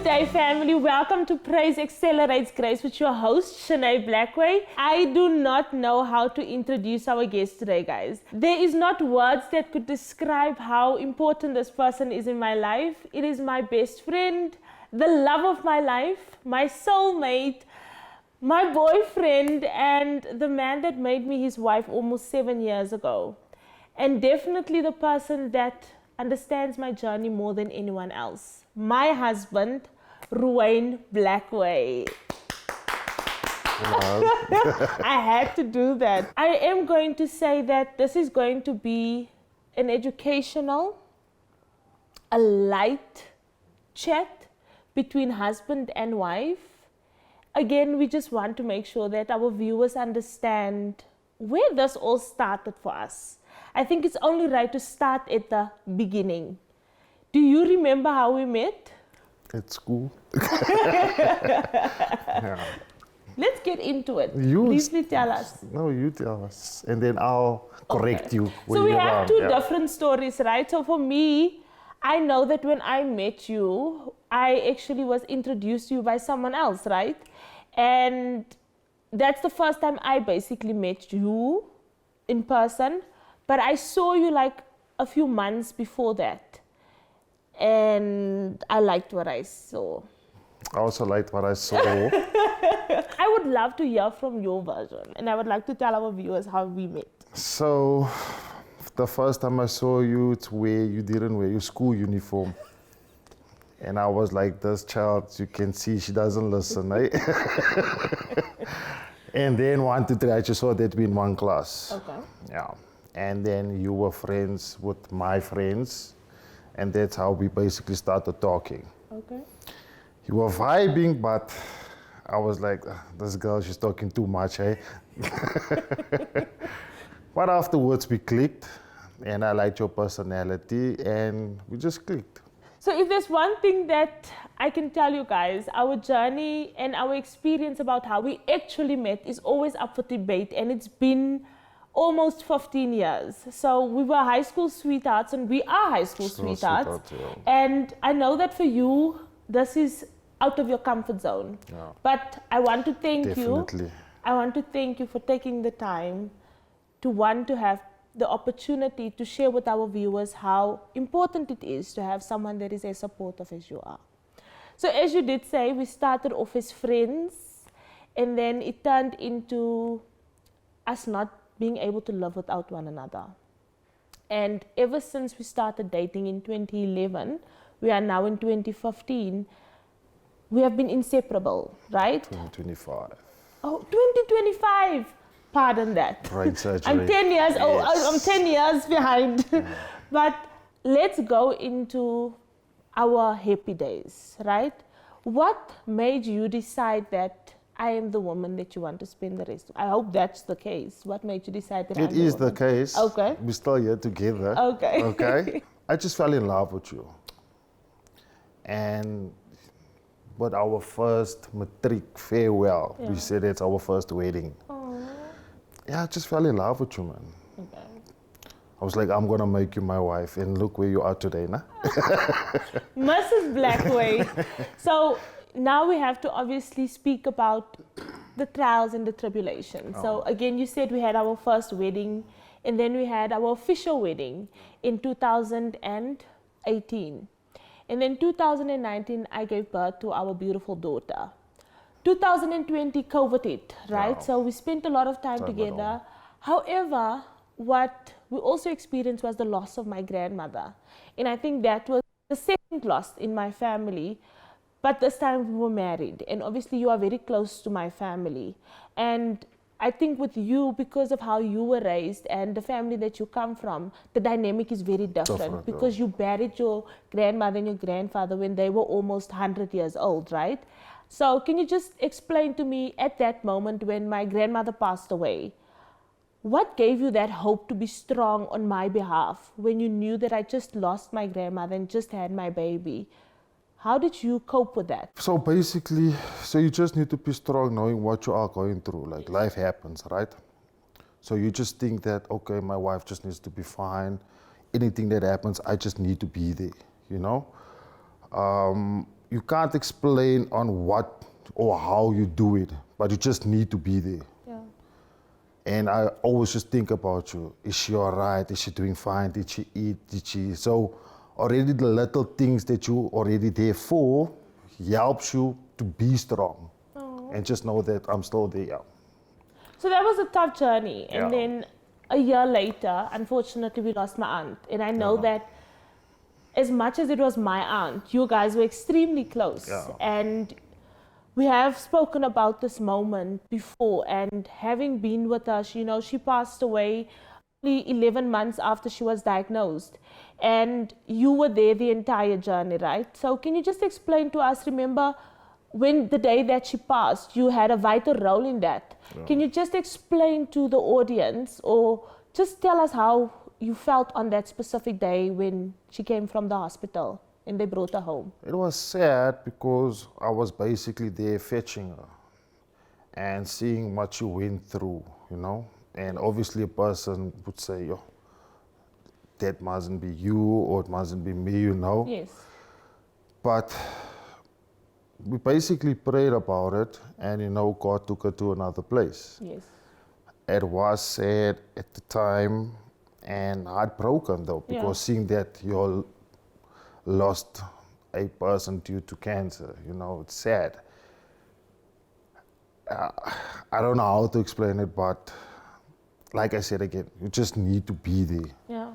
day, family. Welcome to Praise Accelerates Grace with your host, Shanae Blackway. I do not know how to introduce our guest today, guys. There is not words that could describe how important this person is in my life. It is my best friend, the love of my life, my soulmate, my boyfriend, and the man that made me his wife almost 7 years ago. And definitely the person that understands my journey more than anyone else. My husband, Ruane Blackway. I had to do that. I am going to say that this is going to be an educational, a light chat between husband and wife. Again, we just want to make sure that our viewers understand where this all started for us. I think it's only right to start at the beginning. Do you remember how we met? At school. Yeah. Let's get into it. Briefly tell us. No, you tell us. And then I'll correct you. So we have two different stories, right? So for me, I know that when I met you, I actually was introduced to you by someone else, right? And that's the first time I basically met you in person. But I saw you like a few months before that. And I liked what I saw. I also liked what I saw. I would love to hear from your version. And I would like to tell our viewers how we met. So, the first time I saw you, you didn't wear your school uniform. And I was like, this child, you can see she doesn't listen, eh? And then 1, 2, 3, I just saw that we in one class. Okay. Yeah. And then you were friends with my friends. And that's how we basically started talking. Okay. You were vibing, but I was like, this girl, she's talking too much, eh? But afterwards we clicked, and I liked your personality, and we just clicked. So if there's one thing that I can tell you guys, our journey and our experience about how we actually met is always up for debate, and it's been almost 15 years. So we were high school sweethearts, and we are high school sweethearts. Yeah. And I know that for you, this is out of your comfort zone. Yeah. But I want to thank Definitely. you. I want to thank you for taking the time to want to have the opportunity to share with our viewers how important it is to have someone that is as supportive as you are. So as you did say, we started off as friends, and then it turned into us not being able to live without one another. And ever since we started dating in 2011, we are now in 2015, we have been inseparable, right? 2025. Oh, 2025! Pardon that. Right surgery. I'm 10 years yes. old, I'm 10 years behind. But let's go into our happy days, right? What made you decide that I am the woman that you want to spend the rest of? I hope that's the case. What made you decide that It is the case. Okay. We're still here together. Okay. Okay. I just fell in love with you. And with our first matric farewell, we said it's our first wedding. Aww. Yeah, I just fell in love with you, man. Okay. I was like, I'm gonna make you my wife, and look where you are today, nah? Mrs. Blackway. So now we have to obviously speak about the trials and the tribulations. So again, you said we had our first wedding, and then we had our official wedding in 2018. And then 2019, I gave birth to our beautiful daughter. 2020, COVID hit, right? Wow. So we spent a lot of time together. However, what we also experienced was the loss of my grandmother. And I think that was the second loss in my family. But this time we were married. And obviously you are very close to my family. And I think with you, because of how you were raised and the family that you come from, the dynamic is very different. Because you buried your grandmother and your grandfather when they were almost 100 years old, right? So can you just explain to me at that moment when my grandmother passed away, what gave you that hope to be strong on my behalf when you knew that I just lost my grandmother and just had my baby? How did you cope with that? So basically, you just need to be strong knowing what you are going through. Like, life happens, right? So you just think that, okay, my wife just needs to be fine. Anything that happens, I just need to be there, you know? you can't explain on what or how you do it, but you just need to be there. Yeah. And I always just think about you. Is she all right? Is she doing fine? Did she eat? Did she? So already the little things that you already there for helps you to be strong. Oh. And just know that I'm still there. Yeah. So that was a tough journey. And Yeah. then a year later, unfortunately, we lost my aunt. And I know that as much as it was my aunt, you guys were extremely close. Yeah. And we have spoken about this moment before. And having been with us, you know, she passed away only 11 months after she was diagnosed. And you were there the entire journey, right? So can you just explain to us, remember, when the day that she passed, you had a vital role in that. Yeah. Can you just explain to the audience or just tell us how you felt on that specific day when she came from the hospital and they brought her home? It was sad because I was basically there fetching her and seeing what you went through, you know. And obviously a person would say, yo, that mustn't be you or it mustn't be me, you know. Yes. But we basically prayed about it and, you know, God took her to another place. Yes. It was sad at the time and heartbroken though, because seeing that you lost a person due to cancer, you know, it's sad. I don't know how to explain it, but like I said again, you just need to be there. Yeah.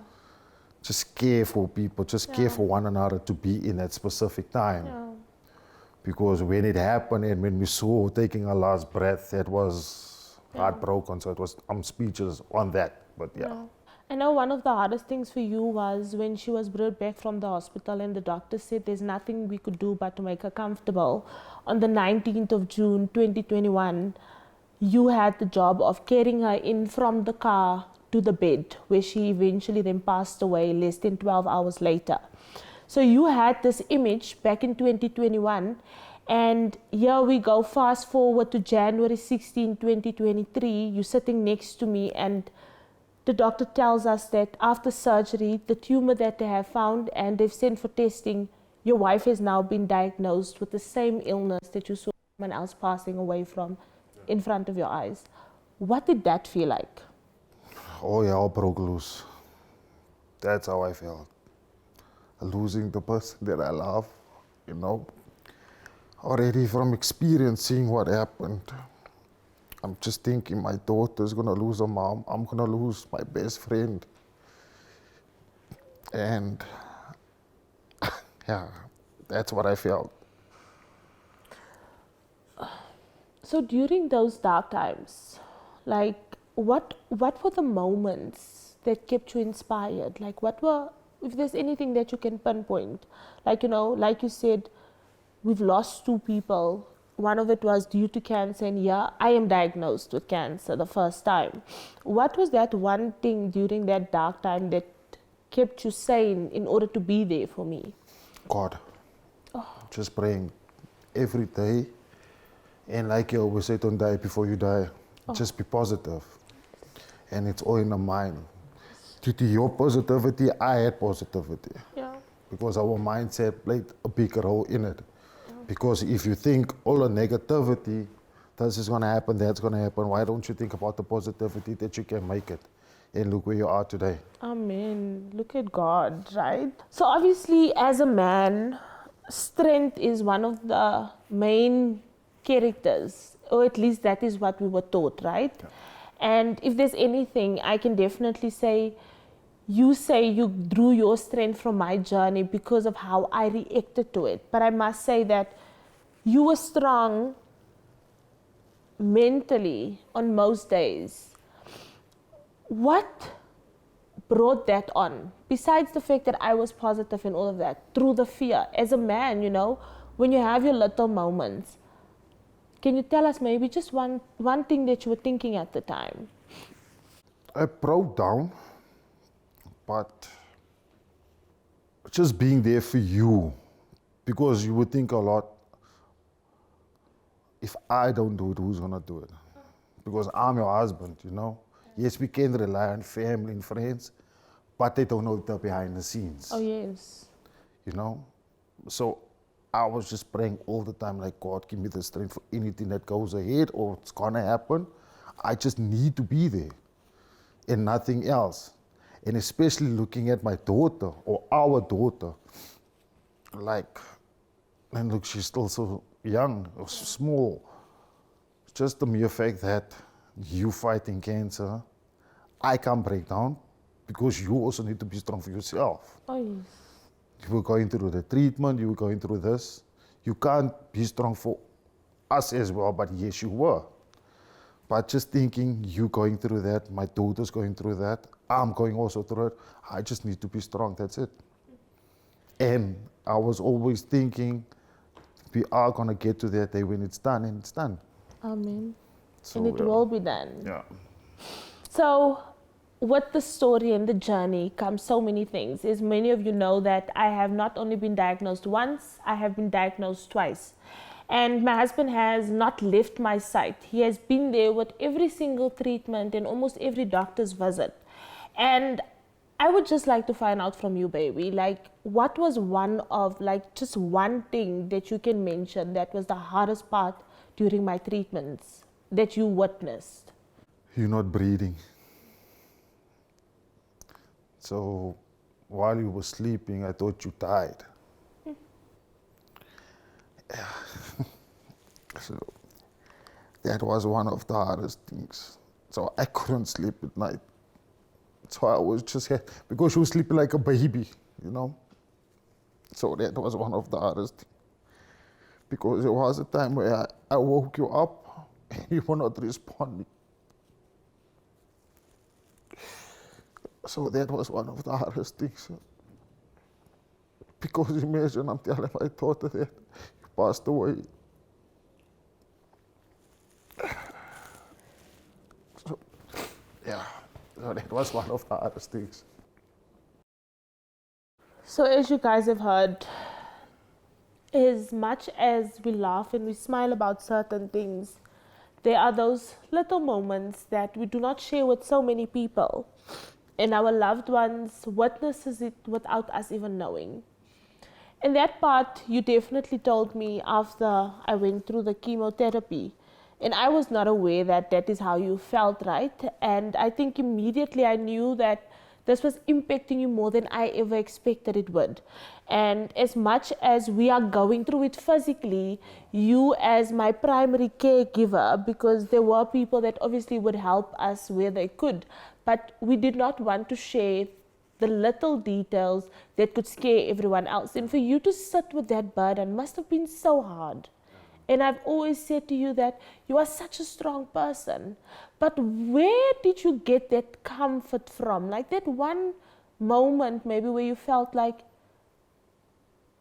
Just care for people, just care for one another to be in that specific time. Yeah. Because when it happened and when we saw her taking her last breath, that was heartbroken. So it was, I'm speechless on that, but yeah. I know one of the hardest things for you was when she was brought back from the hospital and the doctor said there's nothing we could do but to make her comfortable. On the 19th of June 2021, you had the job of carrying her in from the car to the bed where she eventually then passed away less than 12 hours later. So you had this image back in 2021, and here we go, fast forward to January 16, 2023, you're sitting next to me and the doctor tells us that after surgery, the tumor that they have found and they've sent for testing, your wife has now been diagnosed with the same illness that you saw someone else passing away from in front of your eyes. What did that feel like? Oh yeah, I broke loose. That's how I felt. Losing the person that I love, you know. Already from experiencing what happened, I'm just thinking my daughter's gonna lose her mom, I'm gonna lose my best friend. And yeah, that's what I felt. So during those dark times, like what were the moments that kept you inspired? Like what were, if there's anything that you can pinpoint, like, you know, like you said, we've lost two people. One of it was due to cancer, and yeah, I am diagnosed with cancer the first time. What was that one thing during that dark time that kept you sane in order to be there for me? God. Just praying every day. And like you always say, don't die before you die. Just be positive. And it's all in the mind. Due to your positivity, I had positivity. Yeah. Because our mindset played a big role in it. Because if you think all the negativity, this is going to happen, that's going to happen, why don't you think about the positivity that you can make it? And look where you are today. Amen. Look at God, right? So obviously, as a man, strength is one of the main characters, or at least that is what we were taught, right? Yeah. And if there's anything, I can definitely say you drew your strength from my journey because of how I reacted to it. But I must say that you were strong mentally on most days. What brought that on? Besides the fact that I was positive and all of that, through the fear. As a man, you know, when you have your little moments, can you tell us maybe just one thing that you were thinking at the time? I broke down, but just being there for you, because you would think a lot, if I don't do it, who's gonna do it? Because I'm your husband, you know? Yes, we can rely on family and friends, but they don't know the behind the scenes. Oh, yes. You know? So I was just praying all the time, like, God, give me the strength for anything that goes ahead or it's gonna happen. I just need to be there and nothing else. And especially looking at my daughter or our daughter, like, and look, she's still so young or so small. Just the mere fact that you fighting cancer, I can't break down because you also need to be strong for yourself. Oh, yes. You were going through the treatment, you were going through this. You can't be strong for us as well, but yes, you were. But just thinking, you going through that, my daughter's going through that, I'm going also through it, I just need to be strong, that's it. And I was always thinking, we are gonna get to that day when it's done, and it's done. Amen. So, And it will be done. Yeah. So, with the story and the journey comes so many things. As many of you know that I have not only been diagnosed once, I have been diagnosed twice. And my husband has not left my side. He has been there with every single treatment and almost every doctor's visit. And I would just like to find out from you, baby, like, what was one of, like, just one thing that you can mention that was the hardest part during my treatments that you witnessed? You're not breathing. So while you were sleeping, I thought you died. Yeah. So that was one of the hardest things. So I couldn't sleep at night. So I was just, because she was sleeping like a baby, you know. So that was one of the hardest things. Because there was a time where I woke you up and you were not responding. So that was one of the hardest things. Because imagine I'm telling my daughter that you passed away. So, yeah, so that was one of the hardest things. So as you guys have heard, as much as we laugh and we smile about certain things, there are those little moments that we do not share with so many people. And our loved ones witnesses it without us even knowing. And that part you definitely told me after I went through the chemotherapy. And I was not aware that that is how you felt, right? And I think immediately I knew that this was impacting you more than I ever expected it would. And as much as we are going through it physically, you as my primary caregiver, because there were people that obviously would help us where they could, but we did not want to share the little details that could scare everyone else. And for you to sit with that burden must have been so hard. And I've always said to you that you are such a strong person. But where did you get that comfort from? Like that one moment maybe where you felt like,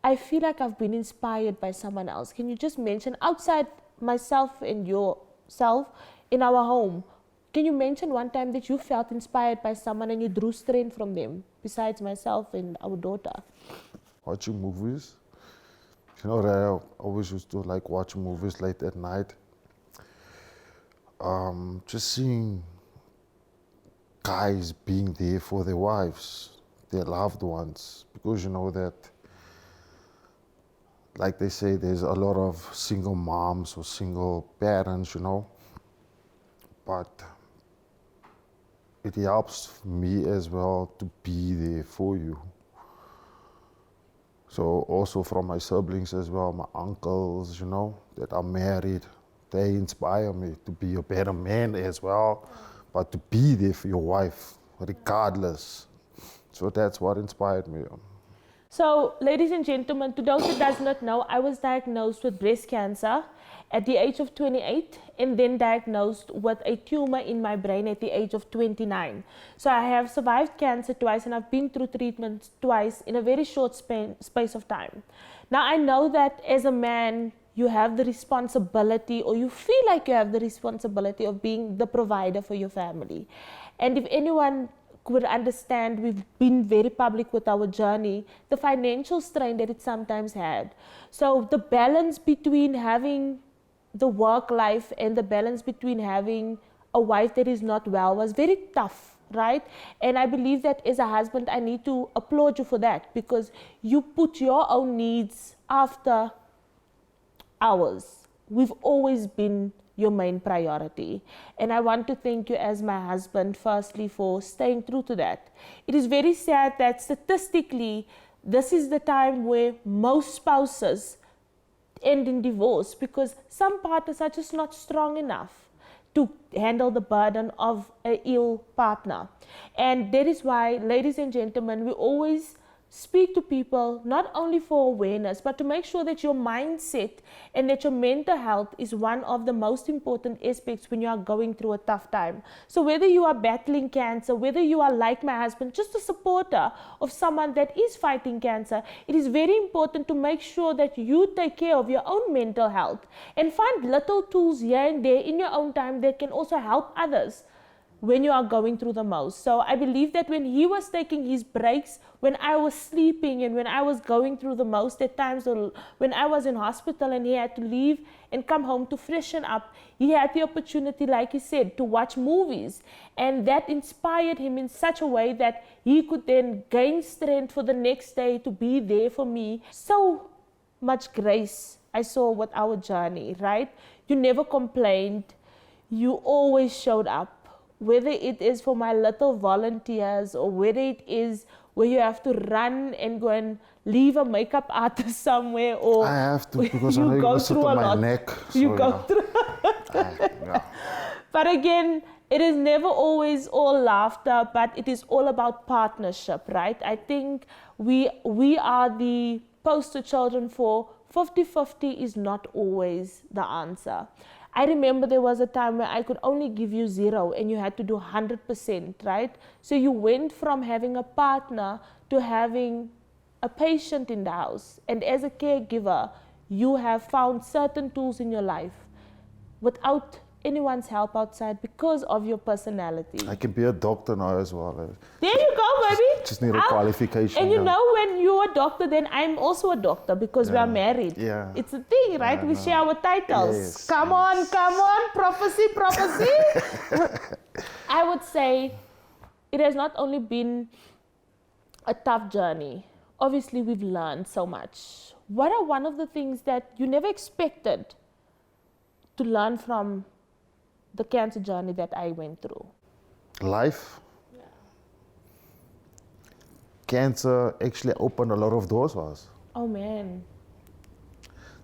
I feel like I've been inspired by someone else. Can you just mention, outside myself and yourself in our home, can you mention one time that you felt inspired by someone and you drew strength from them, besides myself and our daughter? Watching movies. You know that I always used to like watch movies late at night. Just seeing guys being there for their wives, their loved ones, because you know that, like they say, there's a lot of single moms or single parents, you know, but it helps me as well to be there for you. So also from my siblings as well, my uncles, you know, that are married, they inspire me to be a better man as well, but to be there for your wife, regardless. So that's what inspired me. So, ladies and gentlemen, to those who does not know, I was diagnosed with breast cancer at the age of 28 and then diagnosed with a tumor in my brain at the age of 29. So I have survived cancer twice and I've been through treatment twice in a very short space of time. Now I know that as a man, you have the responsibility, or you feel like you have the responsibility of being the provider for your family. And if anyone could understand, we've been very public with our journey, the financial strain that it sometimes had. So the balance between having the work life and the balance between having a wife that is not well was very tough, right? And I believe that as a husband, I need to applaud you for that, because you put your own needs after ours. We've always been your main priority. And I want to thank you as my husband, firstly, for staying true to that. It is very sad that statistically, this is the time where most spouses end in divorce because some partners are just not strong enough to handle the burden of an ill partner. And that is why, ladies and gentlemen, we always speak to people not only for awareness, but to make sure that your mindset and that your mental health is one of the most important aspects when you are going through a tough time. So whether you are battling cancer, whether you are like my husband, just a supporter of someone that is fighting cancer, it is very important to make sure that you take care of your own mental health and find little tools here and there in your own time that can also help others when you are going through the most. So I believe that when he was taking his breaks, when I was sleeping and when I was going through the most at times, or when I was in hospital and he had to leave and come home to freshen up, he had the opportunity, like he said, to watch movies. And that inspired him in such a way that he could then gain strength for the next day to be there for me. So much grace I saw with our journey, right? You never complained. You always showed up. Whether it is for my little volunteers or whether it is where you have to run and go and leave a makeup artist somewhere, or I have to because I know you you're go going to sit through a on my lot. neck. You so, go through. yeah. But again, it is never always all laughter, but it is all about partnership, right? I think we are the poster children for 50-50 is not always the answer. I remember there was a time where I could only give you 0 and you had to do 100%, right? So you went from having a partner to having a patient in the house. And as a caregiver, you have found certain tools in your life without anyone's help outside because of your personality. I can be a doctor now as well. There you go, baby. Just need a qualification. And you now. know, when you're a doctor, then I'm also a doctor because we are married. Yeah. It's a thing, right? We share our titles. Yes, Come on, prophecy. I would say it has not only been a tough journey. Obviously, we've learned so much. What are one of the things that you never expected to learn from the cancer journey that I went through? Life. Yeah. Cancer actually opened a lot of doors for us. Oh man.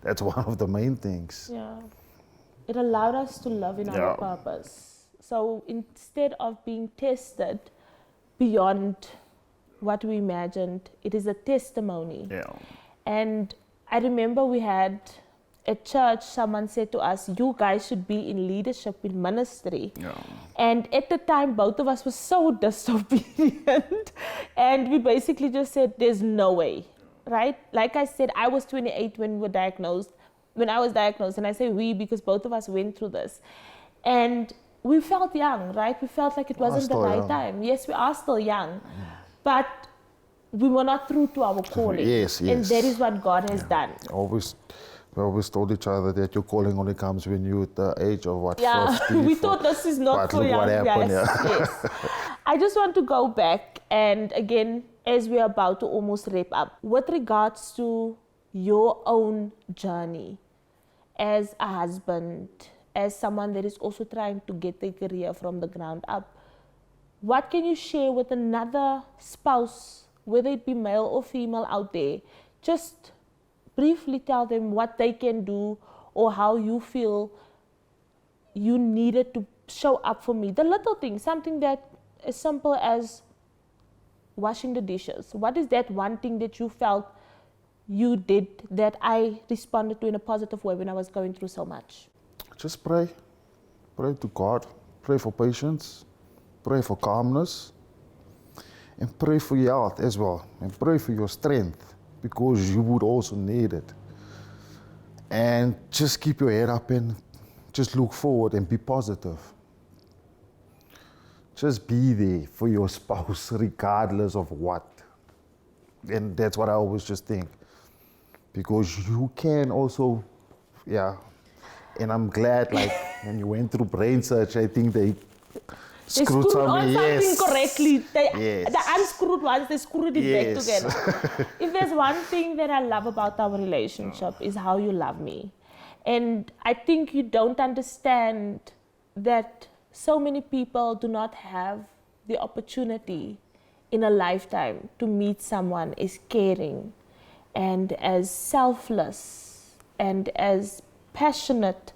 That's one of the main things. Yeah. It allowed us to love in our purpose. So instead of being tested beyond what we imagined, it is a testimony. Yeah. And I remember we had at church, someone said to us, you guys should be in leadership, in ministry. Yeah. And at the time, both of us were so disobedient. And we basically just said, there's no way, right? Like I said, I was 28 when I was diagnosed. And I say we because both of us went through this. And we felt young, right? We felt like it wasn't the right time. Yes, we are still young. But we were not true to our calling. Yes. And that is what God has done. We always told each other that your calling only comes when you're at the age of what? Yeah, 50, we thought this is not for young guys. Yes. I just want to go back and again, as we're about to almost wrap up, with regards to your own journey as a husband, as someone that is also trying to get their career from the ground up, what can you share with another spouse, whether it be male or female out there? Just briefly tell them what they can do or how you feel you needed to show up for me. The little things, something that as simple as washing the dishes. What is that one thing that you felt you did that I responded to in a positive way when I was going through so much? Just pray. Pray to God. Pray for patience. Pray for calmness. And pray for your health as well. And pray for your strength, because you would also need it. And just keep your head up and just look forward and be positive. Just be there for your spouse regardless of what. And that's what I always just think. Because you can also, and I'm glad like when you went through brain search, I think they screwed on something correctly. Yes. The unscrewed ones, they screwed it back together. If there's one thing that I love about our relationship is how you love me. And I think you don't understand that so many people do not have the opportunity in a lifetime to meet someone as caring and as selfless and as passionate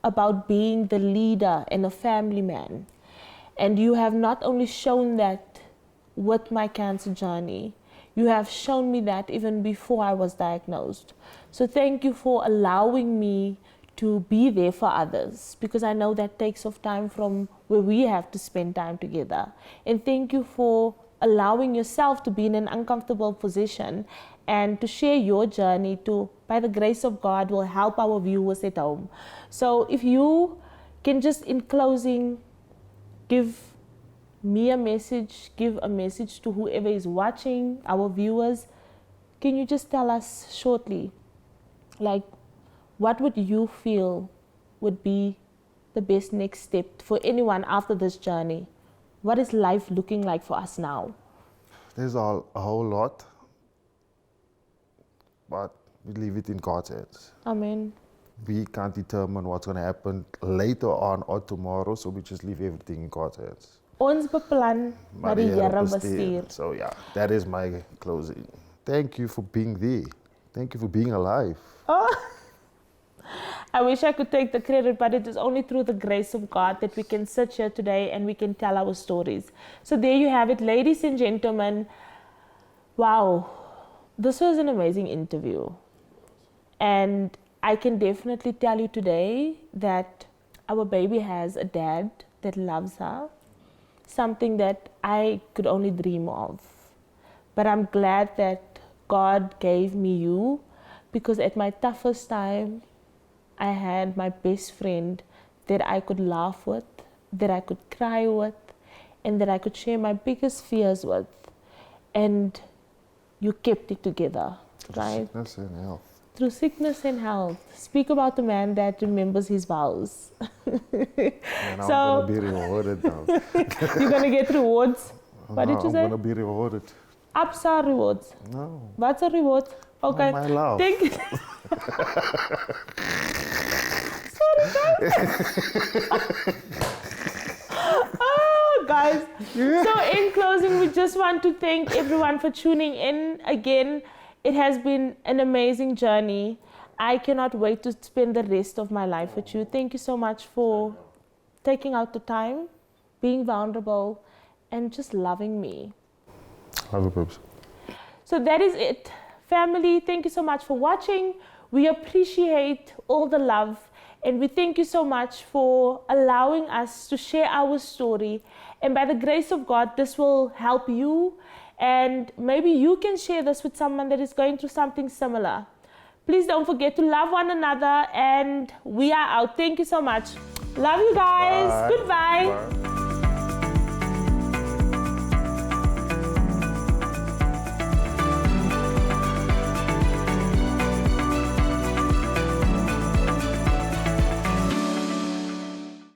about being the leader and a family man. And you have not only shown that with my cancer journey, you have shown me that even before I was diagnosed. So thank you for allowing me to be there for others, because I know that takes off time from where we have to spend time together. And thank you for allowing yourself to be in an uncomfortable position and to share your journey to, by the grace of God, will help our viewers at home. So if you can just, in closing, give me a message, give a message to whoever is watching, our viewers, can you just tell us shortly, like, what would you feel would be the best next step for anyone after this journey? What is life looking like for us now? There's a whole lot, but we leave it in God's hands. Amen. We can't determine what's going to happen later on or tomorrow, so we just leave everything in God's hands. Ons beplan, maar die Here bestuur. So yeah, that is my closing. Thank you for being there. Thank you for being alive. Oh. I wish I could take the credit, but it is only through the grace of God that we can sit here today and we can tell our stories. So there you have it, ladies and gentlemen. Wow, this was an amazing interview. And I can definitely tell you today that our baby has a dad that loves her, something that I could only dream of. But I'm glad that God gave me you, because at my toughest time, I had my best friend that I could laugh with, that I could cry with, and that I could share my biggest fears with. And you kept it together, right? Sickness and health. Through sickness and health. Speak about the man that remembers his vows. And So, I'm going to be rewarded now. you're going to get rewards. What did you say? I'm going to be rewarded. Upside rewards. No. What's a reward? Okay. My love. Thank you. Sorry, guys. Oh, guys. So in closing, we just want to thank everyone for tuning in. Again, it has been an amazing journey. I cannot wait to spend the rest of my life with you. Thank you so much for taking out the time, being vulnerable, and just loving me. Love you, babes. So that is it. Family, thank you so much for watching. We appreciate all the love, and we thank you so much for allowing us to share our story. And by the grace of God, this will help you, and maybe you can share this with someone that is going through something similar. Please don't forget to love one another, and we are out. Thank you so much. Love you guys. Bye. Goodbye. Bye.